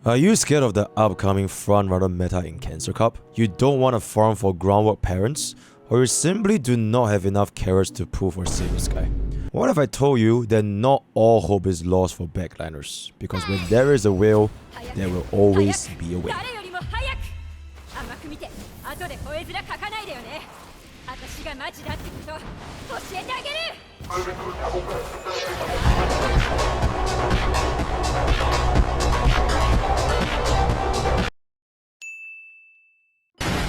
Are you scared of the upcoming frontrunner meta in Cancer Cup? You don't want to farm for groundwork parents? Or you simply do not have enough carrots to pull for Savior Sky? What if I told you that not all hope is lost for backliners? Because when there is a will, there will always be a way.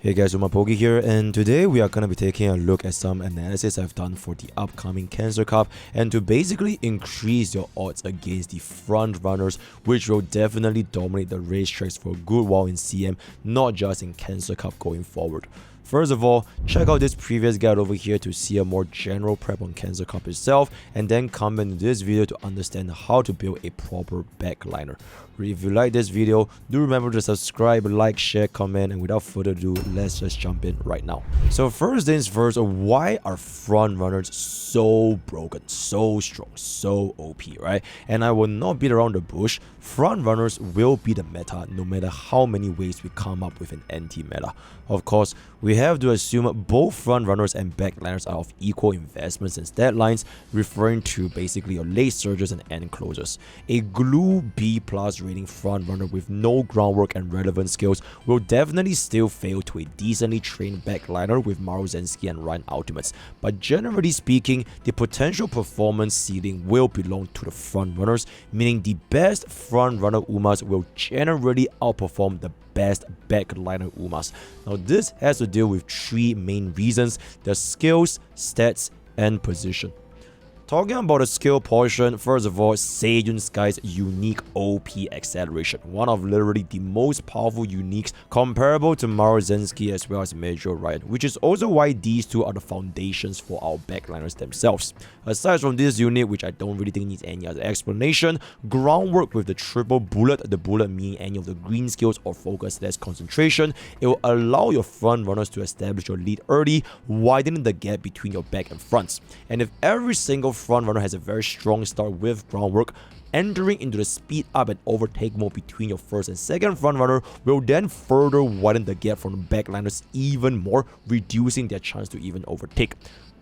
Hey guys, UmaPokke here, and today we are going to be taking a look at some analysis I've done for the upcoming Cancer Cup and to basically increase your odds against the front runners, which will definitely dominate the racetracks for a good while in CM, not just in Cancer Cup going forward. First of all, check out this previous guide over here to see a more general prep on Cancer Cup itself, and then come into this video to understand how to build a proper backliner. If you like this video, do remember to subscribe, like, share, comment, and without further ado, let's just jump in right now. So first things first, why are front runners so broken, so strong, so OP, right? And I will not beat around the bush. Front runners will be the meta no matter how many ways we come up with an anti-meta. Of course, we have to assume both front runners and backliners are of equal investments and stat lines, referring to basically your late surges and end closers. A glue B+ rating front runner with no groundwork and relevant skills will definitely still fail to a decently trained backliner with Maruzensky and Ryan ultimates, but generally speaking, the potential performance ceiling will belong to the front runners, meaning the best front runner Umas will generally outperform the best backliner Umas. Now this has to deal with three main reasons: the skills, stats, and position. Talking about the skill portion, first of all, Seiyun Sky's unique OP acceleration, one of literally the most powerful uniques comparable to Maruzensky as well as Major Ryan, which is also why these two are the foundations for our backliners themselves. Aside from this unit, which I don't really think needs any other explanation, groundwork with the triple bullet, the bullet meaning any of the green skills or focus less concentration, it will allow your front runners to establish your lead early, widening the gap between your back and fronts. And if every single front runner has a very strong start with groundwork, entering into the speed up and overtake mode between your first and second front runner will then further widen the gap from the backliners even more, reducing their chance to even overtake.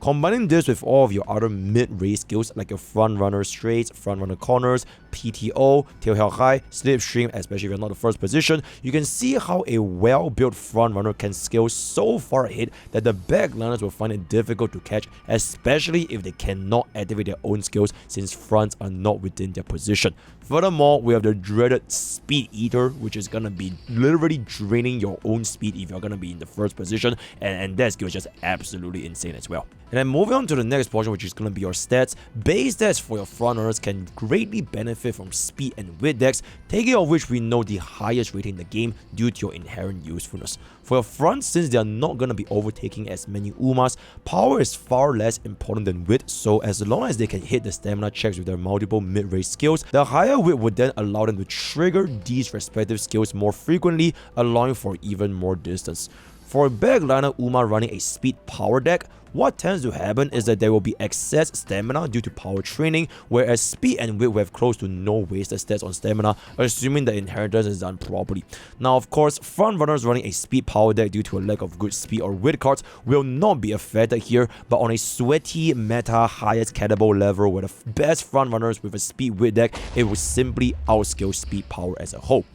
Combining this with all of your other mid-race skills like your front runner straights, front runner corners, PTO, tail held high, slipstream, especially if you're not the first position, you can see how a well-built front runner can scale so far ahead that the backliners will find it difficult to catch, especially if they cannot activate their own skills since fronts are not within their position. Furthermore, we have the dreaded Speed Eater, which is gonna be literally draining your own speed if you're gonna be in the first position, and that skill is just absolutely insane as well. And then moving on to the next portion, which is going to be your stats. Base stats for your front runners can greatly benefit from speed and width decks, taking of which we know the highest rating in the game due to your inherent usefulness. For your fronts, since they are not going to be overtaking as many Umas, power is far less important than width, so as long as they can hit the stamina checks with their multiple mid-range skills, the higher width would then allow them to trigger these respective skills more frequently, allowing for even more distance. For a backliner Uma running a speed power deck, what tends to happen is that there will be excess stamina due to power training, whereas speed and width will have close to no wasted stats on stamina, assuming the inheritance is done properly. Now of course, front runners running a speed power deck due to a lack of good speed or width cards will not be affected here, but on a sweaty meta highest catable level where the best front runners with a speed width deck, it will simply outscale speed power as a whole.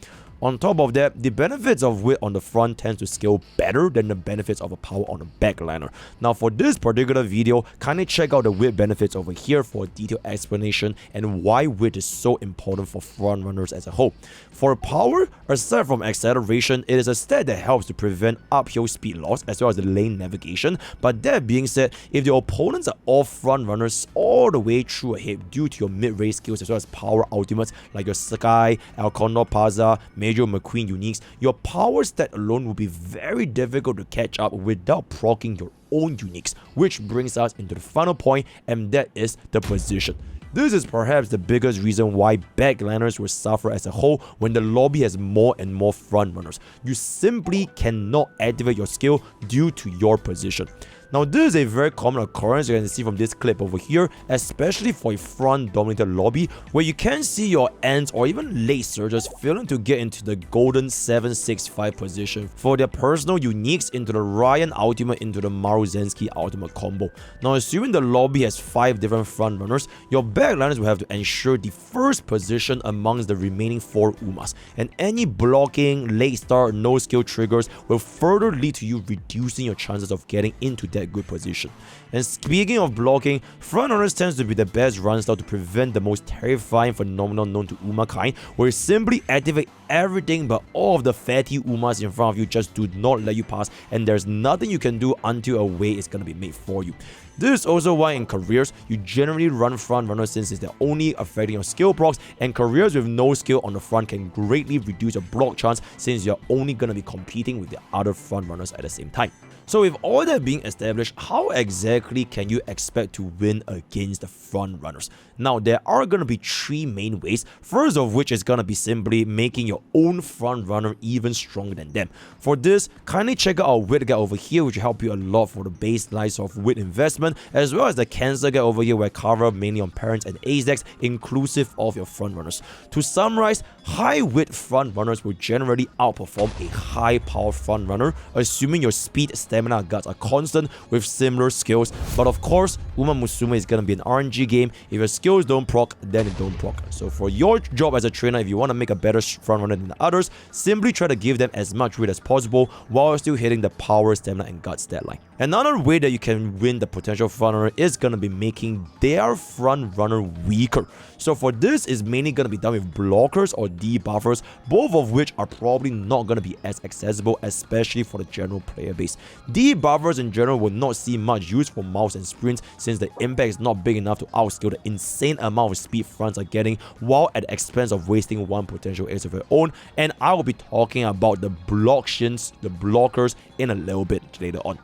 On top of that, the benefits of width on the front tends to scale better than the benefits of a power on the backliner. Now for this particular video, kindly check out the width benefits over here for a detailed explanation and why width is so important for front runners as a whole. For power, aside from acceleration, it is a stat that helps to prevent uphill speed loss as well as the lane navigation. But that being said, if the opponents are all front runners all the way through ahead due to your mid-range skills as well as power ultimates like your Sky, Condor Paza, Major McQueen uniques, your power stat alone will be very difficult to catch up without proccing your own uniques, which brings us into the final point, and that is the position. This is perhaps the biggest reason why backliners will suffer as a whole when the lobby has more and more front runners. You simply cannot activate your skill due to your position. Now, this is a very common occurrence you can see from this clip over here, especially for a front-dominated lobby, where you can see your ends or even late surgers failing to get into the golden 7-6-5 position for their personal uniques into the Ryan ultimate into the Maruzensky ultimate combo. Now, assuming the lobby has 5 different front runners, your backliners will have to ensure the first position amongst the remaining 4 Umas, and any blocking, late start, no skill triggers will further lead to you reducing your chances of getting into that good position. And speaking of blocking, front runners tends to be the best run style to prevent the most terrifying phenomenon known to Uma kind, where you simply activate everything but all of the fatty Umas in front of you just do not let you pass, and there's nothing you can do until a way is gonna be made for you. This is also why in careers, you generally run front runners since they're only affecting your skill procs, and careers with no skill on the front can greatly reduce your block chance since you're only gonna be competing with the other front runners at the same time. So with all that being established, how exactly can you expect to win against the front runners? Now, there are going to be 3 main ways, first of which is going to be simply making your own front runner even stronger than them. For this, kindly check out our wit guide over here, which will help you a lot for the baselines of wit investment, as well as the cancer guide over here where I cover mainly on parents and ace decks, inclusive of your front runners. To summarize, high wit front runners will generally outperform a high power front runner, assuming your speed, stamina, guts are constant with similar skills. But of course, umamusume is going to be an RNG game. If your skills don't proc, then it don't proc. So for your job as a trainer, if you want to make a better front runner than the others, simply try to give them as much weight as possible while still hitting the power, stamina, and guts deadline. Another way that you can win the potential front runner is going to be making their front runner weaker. So for this is mainly going to be done with blockers or debuffers, both of which are probably not going to be as accessible, especially for the general player base. Debuffers in general will not see much use for mouse and sprints since the impact is not big enough to outskill the insane amount of speed fronts are getting, while at the expense of wasting one potential ace of your own. And I will be talking about the blocktions, the blockers, in a little bit later on.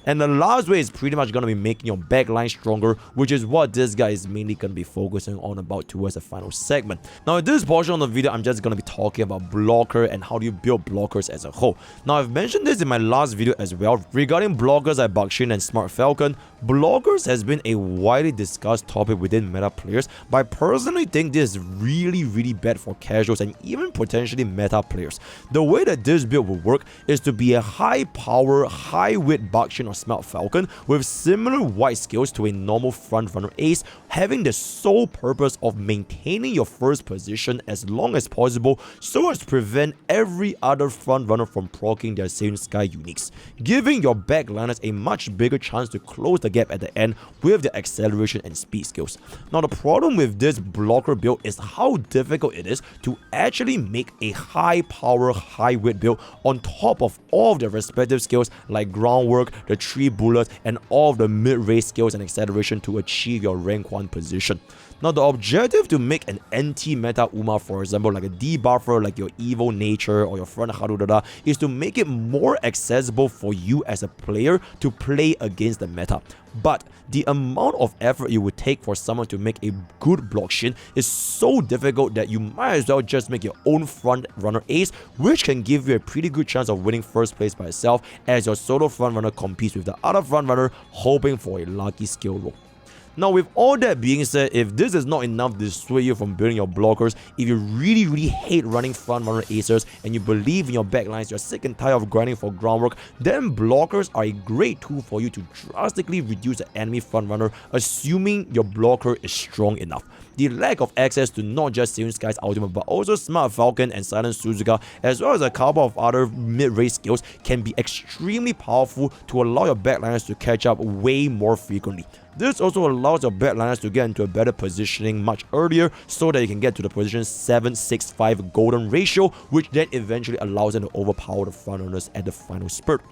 And the last way is pretty much going to be making your backline stronger, which is what this guy is mainly going to be focusing on about towards the final segment. Now, in this portion of the video, I'm just going to be talking about blocker and how do you build blockers as a whole. Now, I've mentioned this in my last video as well. Regarding blockers like Bakshin and Smart Falcon, blockers has been a widely discussed topic within meta players, but I personally think this is really bad for casuals and even potentially meta players. The way that this build will work is to be a high power, high wit Bakshin or Smart Falcon with similar wide skills to a normal front runner ace, having the sole purpose of maintaining your first position as long as possible so as to prevent every other front runner from proccing their same sky uniques, giving your backliners a much bigger chance to close the gap at the end with the acceleration and speed skills. Now, the problem with this blocker build is how difficult it is to actually make a high power, high wit build on top of all of their respective skills like groundwork, the 3 bullets, and all of the mid-range skills and acceleration to achieve your rank 1 position. Now, the objective to make an anti-meta Uma, for example, like a debuffer like your evil nature or your front Harudada, is to make it more accessible for you as a player to play against the meta. But the amount of effort it would take for someone to make a good blockchain is so difficult that you might as well just make your own front runner ace, which can give you a pretty good chance of winning first place by itself as your solo front runner competes with the other front runner hoping for a lucky skill roll. Now, with all that being said, if this is not enough to dissuade you from building your blockers, if you really hate running front runner acers and you believe in your backlines, you're sick and tired of grinding for groundwork, then blockers are a great tool for you to drastically reduce the enemy front runner, assuming your blocker is strong enough. The lack of access to not just Seiyun Sky's ultimate but also Smart Falcon and Silent Suzuka, as well as a couple of other mid-range skills, can be extremely powerful to allow your backliners to catch up way more frequently. This also allows your backliners to get into a better positioning much earlier so that you can get to the position 7-6-5 golden ratio, which then eventually allows them to overpower the front runners at the final spurt.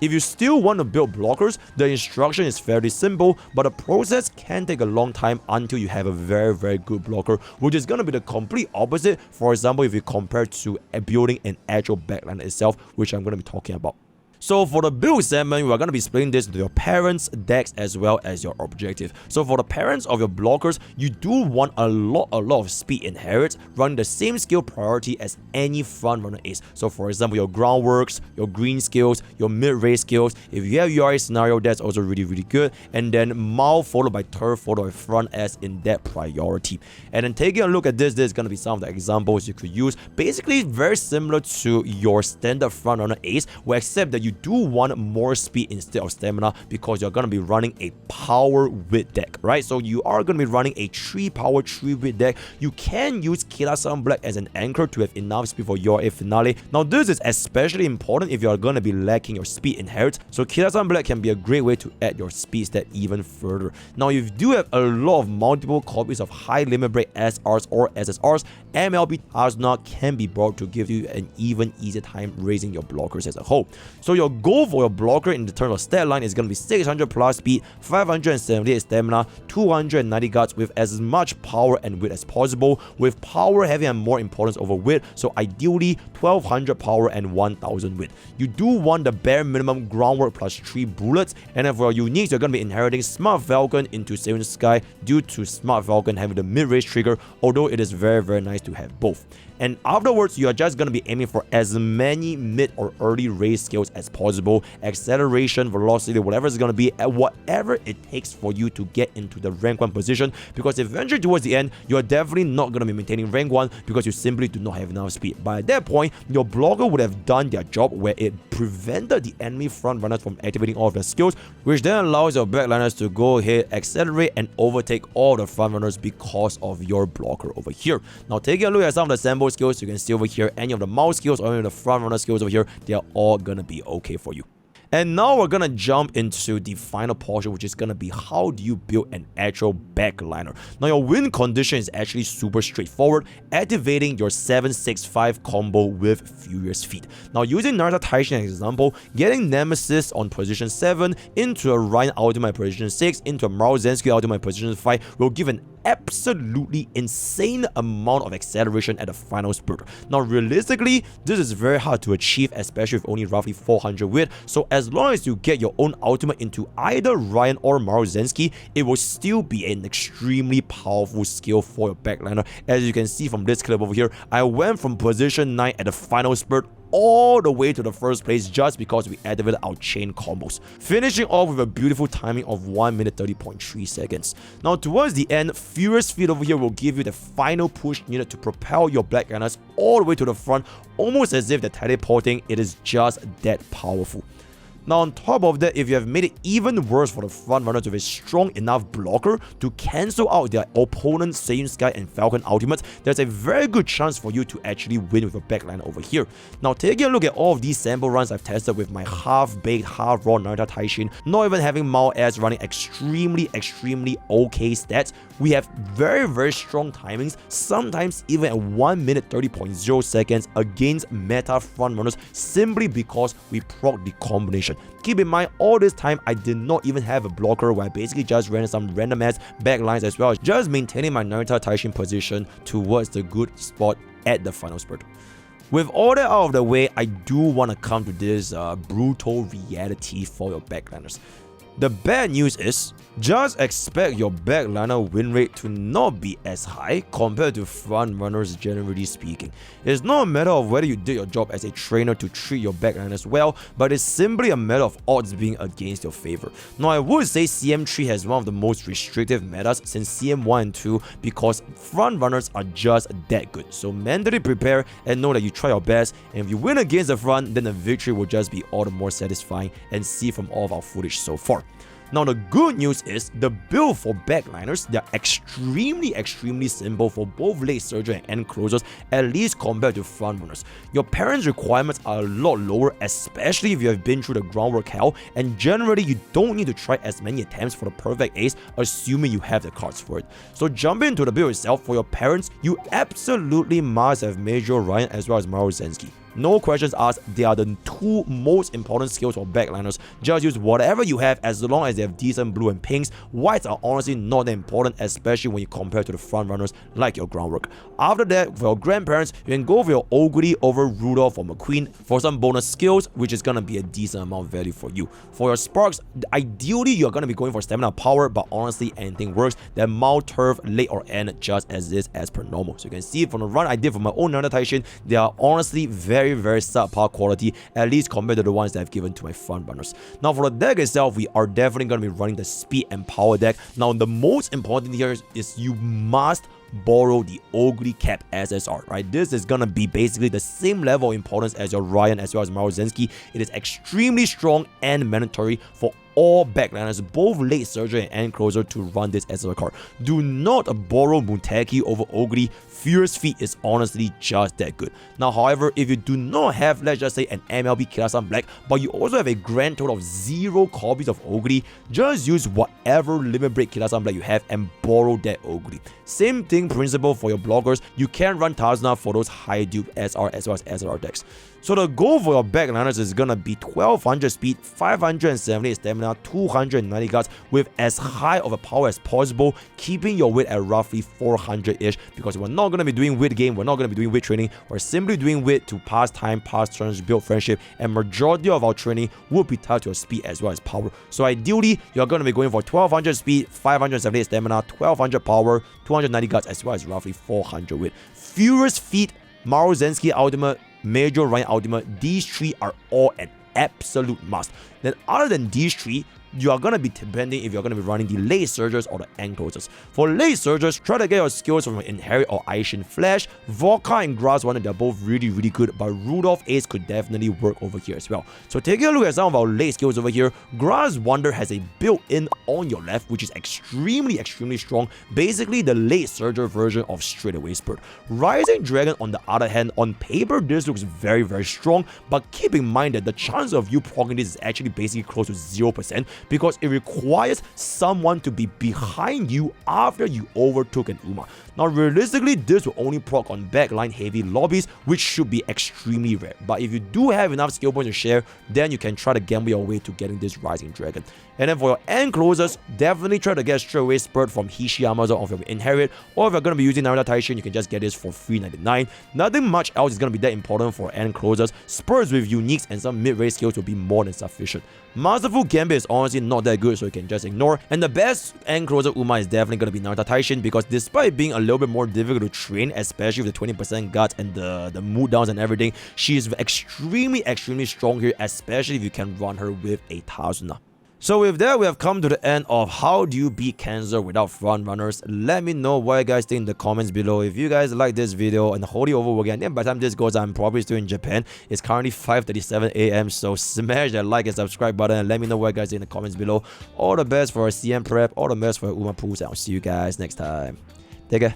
If you still want to build blockers, the instruction is fairly simple, but the process can take a long time until you have a very good blocker, which is going to be the complete opposite, for example, if you compare to building an actual backliner itself, which I'm going to be talking about. So for the build segment, we are going to be splitting this into your parents' decks as well as your objective. So for the parents of your blockers, you do want a lot of speed inherit, running the same skill priority as any front runner ace. So for example, your groundworks, your green skills, your mid-range skills. If you have URA scenario, that's also really good. And then Mao followed by turf followed by front S in that priority. And then taking a look at this is going to be some of the examples you could use. Basically very similar to your standard front runner ace, where except that you do want more speed instead of stamina because you're going to be running a power wit deck, right? So you are going to be running a 3 power 3 wit deck. You can use Kira-san Black as an anchor to have enough speed for your finale. Now this is especially important if you are going to be lacking your speed inherit. So Kira-san Black can be a great way to add your speed stat even further. Now if you do have a lot of multiple copies of high limit break SRs or SSRs, MLB Tarzana can be brought to give you an even easier time raising your blockers as a whole. So your goal for your blocker in the terms of stat line is going to be 600 plus speed, 578 stamina, 290 guards with as much power and wit as possible, with power having a more importance over wit, so ideally 1200 power and 1000 wit. You do want the bare minimum groundwork plus 3 bullets, and then for your uniques, you're going to be inheriting Smart Falcon into Seven Sky due to Smart Falcon having the mid-range trigger, although it is very nice to have both. And afterwards, you are just going to be aiming for as many mid or early raise skills as possible, acceleration, velocity, whatever it's going to be, whatever it takes for you to get into the rank 1 position, because eventually towards the end, you are definitely not going to be maintaining rank 1 because you simply do not have enough speed. By that point, your blocker would have done their job where it prevented the enemy front runners from activating all of their skills, which then allows your backliners to go ahead, accelerate, and overtake all the front runners because of your blocker over here. Now taking a look at some of the sample skills, you can see over here any of the mouse skills or any of the front runner skills over here, they are all gonna be okay for you. And now we're gonna jump into the final portion, which is gonna be how do you build an actual backliner. Now your win condition is actually super straightforward, activating your 765 combo with Furious Feet. Now using Naruto Taishin as an example, getting Nemesis on position 7 into a Ryan ultimate position 6 into a Maruzenski ultimate position 5 will give an absolutely insane amount of acceleration at the final spurt. Now realistically, this is very hard to achieve, especially with only roughly 400 wit, so as long as you get your own ultimate into either Ryan or Maruzenski, it will still be an extremely powerful skill for your backliner. As you can see from this clip over here, I went from position 9 at the final spurt all the way to the first place just because we activated our chain combos, finishing off with a beautiful timing of 1 minute 30.3 seconds. Now towards the end, Furious Feet over here will give you the final push needed to propel your backliners all the way to the front, almost as if they're teleporting. It is just that powerful. Now on top of that, if you have made it even worse for the front runners with a strong enough blocker to cancel out their opponent's Saiyan Sky and Falcon ultimates, there's a very good chance for you to actually win with a backline over here. Now taking a look at all of these sample runs I've tested with my half-baked, half-raw Naruto Taishin, not even having Mao as running extremely okay stats, we have very strong timings, sometimes even at 1 minute 30.0 seconds against meta front runners simply because we proc the combination. Keep in mind, all this time I did not even have a blocker where I basically just ran some random ass backlines as well, just maintaining my Naruto Taishin position towards the good spot at the final spurt. With all that out of the way, I do want to come to this brutal reality for your backliners. The bad news is, just expect your backliner win rate to not be as high compared to front runners generally speaking. It's not a matter of whether you did your job as a trainer to treat your backliners well, but it's simply a matter of odds being against your favor. Now I would say CM3 has one of the most restrictive metas since CM1 and 2 because front runners are just that good. So mentally prepare and know that you try your best, and if you win against the front, then the victory will just be all the more satisfying, and see from all of our footage so far. Now the good news is, the build for backliners, they're extremely simple for both late surger and end closers, at least compared to front runners. Your parents' requirements are a lot lower, especially if you have been through the groundwork hell, and generally you don't need to try as many attempts for the perfect ace, assuming you have the cards for it. So jumping into the build itself, for your parents, you absolutely must have Major Ryan as well as Maruzenski. No questions asked. They are the two most important skills for backliners. Just use whatever you have as long as they have decent blue and pinks. Whites are honestly not that important, especially when you compare to the front runners like your groundwork. After that, for your grandparents, you can go for your Ogre over Rudolph or McQueen for some bonus skills, which is gonna be a decent amount of value for you. For your sparks, ideally you're gonna be going for stamina power, but honestly anything works. Then Mount Turf, late or end, just as is as per normal. So you can see from the run I did for my own Taishin, they are honestly very subpar quality, at least compared to the ones that I've given to my front runners. Now for the deck itself, we are definitely going to be running the speed and power deck. Now the most important here is you must borrow the Ogre Cap SSR, right? This is gonna be basically the same level of importance as your Ryan as well as Marozensky. It is extremely strong and mandatory for all backliners, both late surger and end closer, to run this SSR card. Do not borrow Muteki over Ogre. Furious Feet is honestly just that good. Now, however, if you do not have, let's just say, an MLB Kirasan Black, but you also have a grand total of 0 copies of Ogre, just use whatever limit break Kirasan Black you have and borrow that Ogre. Same thing principle for your blockers. You can run Tazna for those high dupe SR as well as SR decks. So the goal for your backliners is gonna be 1200 speed, 578 stamina, 290 guards with as high of a power as possible, keeping your weight at roughly 400-ish, because we're not gonna be doing weight game, we're not gonna be doing weight training, we're simply doing weight to pass time, pass turns, build friendship, and majority of our training will be tied to your speed as well as power. So ideally, you're gonna be going for 1200 speed, 578 stamina, 1200 power, 290 guards, as well as roughly 400 weight. Furious Feet, Marozensky Ultimate, Major Ryan Ultimate, these three are all an absolute must. Then other than these three, you are gonna be depending if you're gonna be running the late surgers or the end closers. For late surgers, try to get your skills from Inherit or Aishin Flash. Vodka and Grass Wonder, they're both really good, but Rudolph Ace could definitely work over here as well. So taking a look at some of our late skills over here, Grass Wonder has a built-in on your left, which is extremely strong. Basically the late surger version of Straightaway Spurt. Rising Dragon, on the other hand, on paper this looks very strong, but keep in mind that the chance of you proccing this is actually basically close to 0%, because it requires someone to be behind you after you overtook an Uma. Now realistically, this will only proc on backline heavy lobbies, which should be extremely rare. But if you do have enough skill points to share, then you can try to gamble your way to getting this Rising Dragon. And then for your end closers, definitely try to get Straightaway Spurt from Hishi Amazon or from Inherit, or if you're going to be using Narita Taishin, you can just get this for $3.99. Nothing much else is going to be that important for end closers. Spurs with uniques and some mid-range skills will be more than sufficient. Masterful Gambit is honestly not that good, so you can just ignore. And the best end closer Uma is definitely going to be Narita Taishin, because despite being a little bit more difficult to train, especially with the 20% guts and the mood downs and everything, she is extremely strong here, especially if you can run her with a Tazuna. So with that, we have come to the end of how do you beat Cancer without front runners. Let me know what you guys think in the comments below. If you guys like this video and hold it over again, then by the time this goes, I'm probably still in Japan. It's currently 5:37 AM, so smash that like and subscribe button and let me know what you guys think in the comments below. All the best for our CM prep, all the best for UmaPokke, and I'll see you guys next time. Take care.